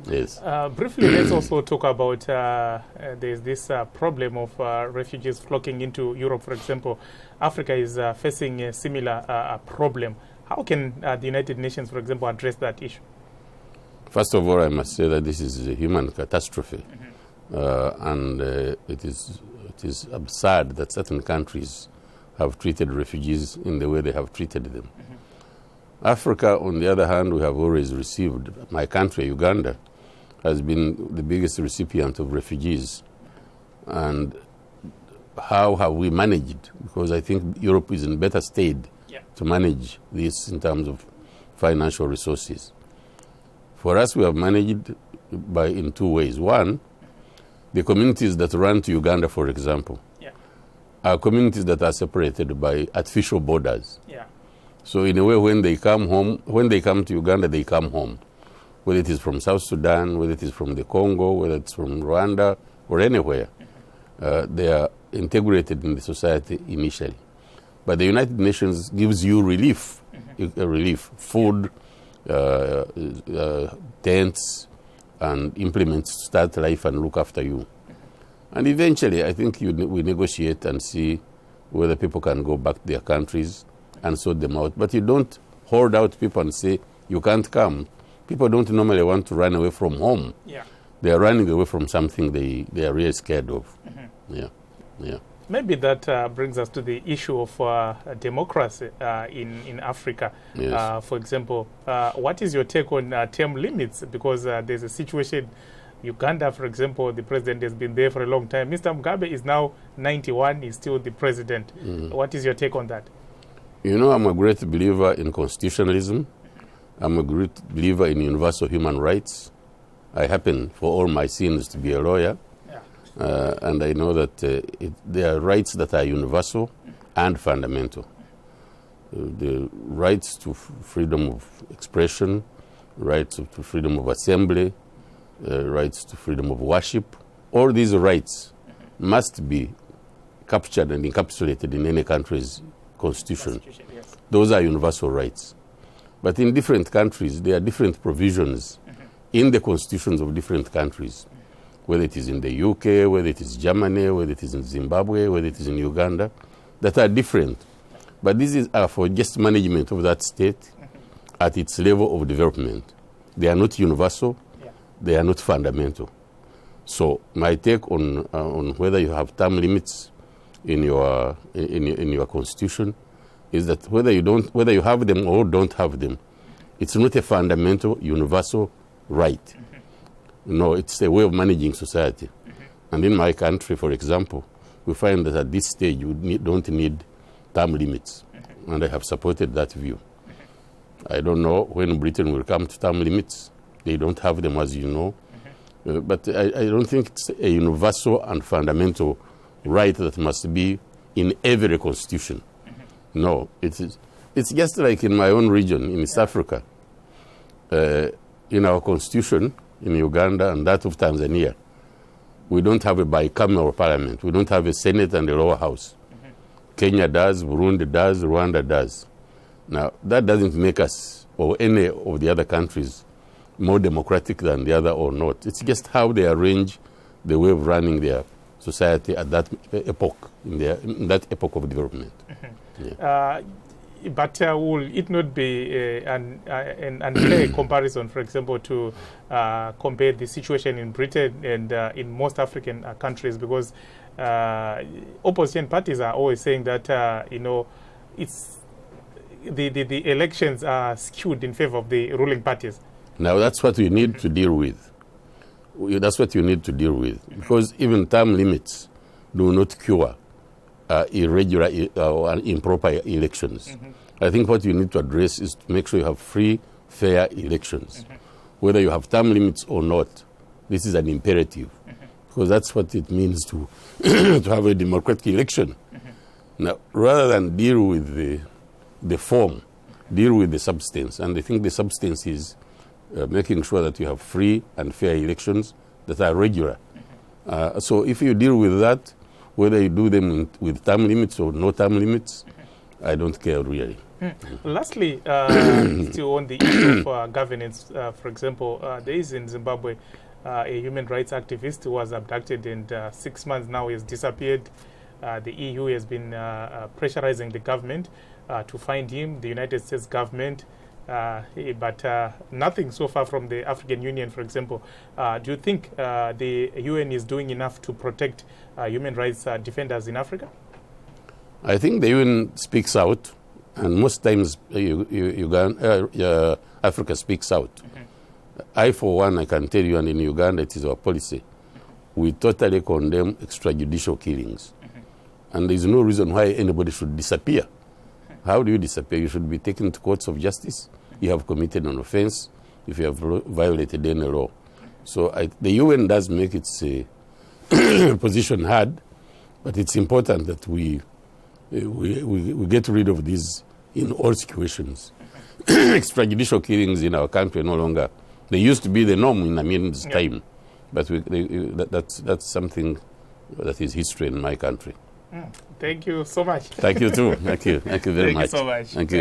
Yes. Briefly, let's also talk about there's this problem of refugees flocking into Europe, for example. Africa is facing a similar problem. How can the United Nations, for example, address that issue? First of all, I must say that this is a human catastrophe. And it is absurd that certain countries have treated refugees in the way they have treated them. Africa, on the other hand, we have always received. My country, Uganda, has been the biggest recipient of refugees. And how have we managed? Because I think Europe is in better state to manage this in terms of financial resources. For us, we have managed in two ways. One, the communities that run to Uganda, for example, are communities that are separated by artificial borders. So in a way, when they come to Uganda, they come home. Whether it is from South Sudan, whether it is from the Congo, whether it's from Rwanda, or anywhere, they are integrated in the society initially. But the United Nations gives you relief, food, tents, and implements to start life and look after you. And eventually, I think we negotiate and see whether people can go back to their countries and sort them out. But you don't hold out people and say, you can't come. People don't normally want to run away from home. They are running away from something they are really scared of. Maybe that brings us to the issue of democracy in Africa. For example, what is your take on term limits? Because there's a situation, Uganda, for example, the president has been there for a long time. Mr. Mugabe is now 91, he's still the president. What is your take on that? You know, I'm a great believer in constitutionalism. I'm a great believer in universal human rights. I happen, for all my sins, to be a lawyer. And I know that there are rights that are universal and fundamental. The rights to freedom of expression, rights to freedom of assembly, rights to freedom of worship. All these rights must be captured and encapsulated in any country's constitution. Those are universal rights. But in different countries, there are different provisions in the constitutions of different countries, whether it is in the UK, whether it is Germany, whether it is in Zimbabwe, whether it is in Uganda, that are different. But these are for just management of that state at its level of development. They are not universal, they are not fundamental. So my take on whether you have term limits in your constitution is that whether you have them or don't have them, it's not a fundamental universal right. No, it's a way of managing society. And in my country, for example, we find that at this stage you don't need term limits. And I have supported that view. I don't know when Britain will come to term limits. They don't have them, as you know. But I don't think it's a universal and fundamental right that must be in every constitution. No, it's just like in my own region, in East Africa. In our constitution, in Uganda and that of Tanzania, we don't have a bicameral parliament. We don't have a Senate and a lower house. Kenya does, Burundi does, Rwanda does. Now, that doesn't make us, or any of the other countries, more democratic than the other or not. It's just how they arrange the way of running their society at that epoch, in that epoch of development. But will it not be an unfair comparison, for example, to compare the situation in Britain and in most African countries? Because opposition parties are always saying that, it's the elections are skewed in favor of the ruling parties. Now, that's what we need to deal with. That's what you need to deal with. Because even term limits do not cure irregular or improper elections. I think what you need to address is to make sure you have free, fair elections. Whether you have term limits or not, this is an imperative. Because that's what it means to have a democratic election. Now, rather than deal with the form, deal with the substance. And I think the substance is making sure that you have free and fair elections that are regular. So if you deal with that, whether you do them with term limits or no term limits, I don't care really. Lastly, still on the issue of governance, for example, there is in Zimbabwe a human rights activist who was abducted, and 6 months now he has disappeared. The EU has been pressurizing the government to find him, the United States government, but nothing so far from the African Union, for example. Do you think the UN is doing enough to protect human rights defenders in Africa? I think the UN speaks out, and most times Africa speaks out. I, for one, I can tell you, and in Uganda it is our policy, we totally condemn extrajudicial killings. And there is no reason why anybody should disappear. How do you disappear? You should be taken to courts of justice. You have committed an offense if you have violated any law. So the UN does make its position hard, but it's important that we get rid of these in all situations. Extrajudicial killings in our country no longer. They used to be the norm in Amin's time, but that's something that is history in my country. Thank you so much. Thank you too. Thank you. Thank you very much. Thank you so much. Thank you.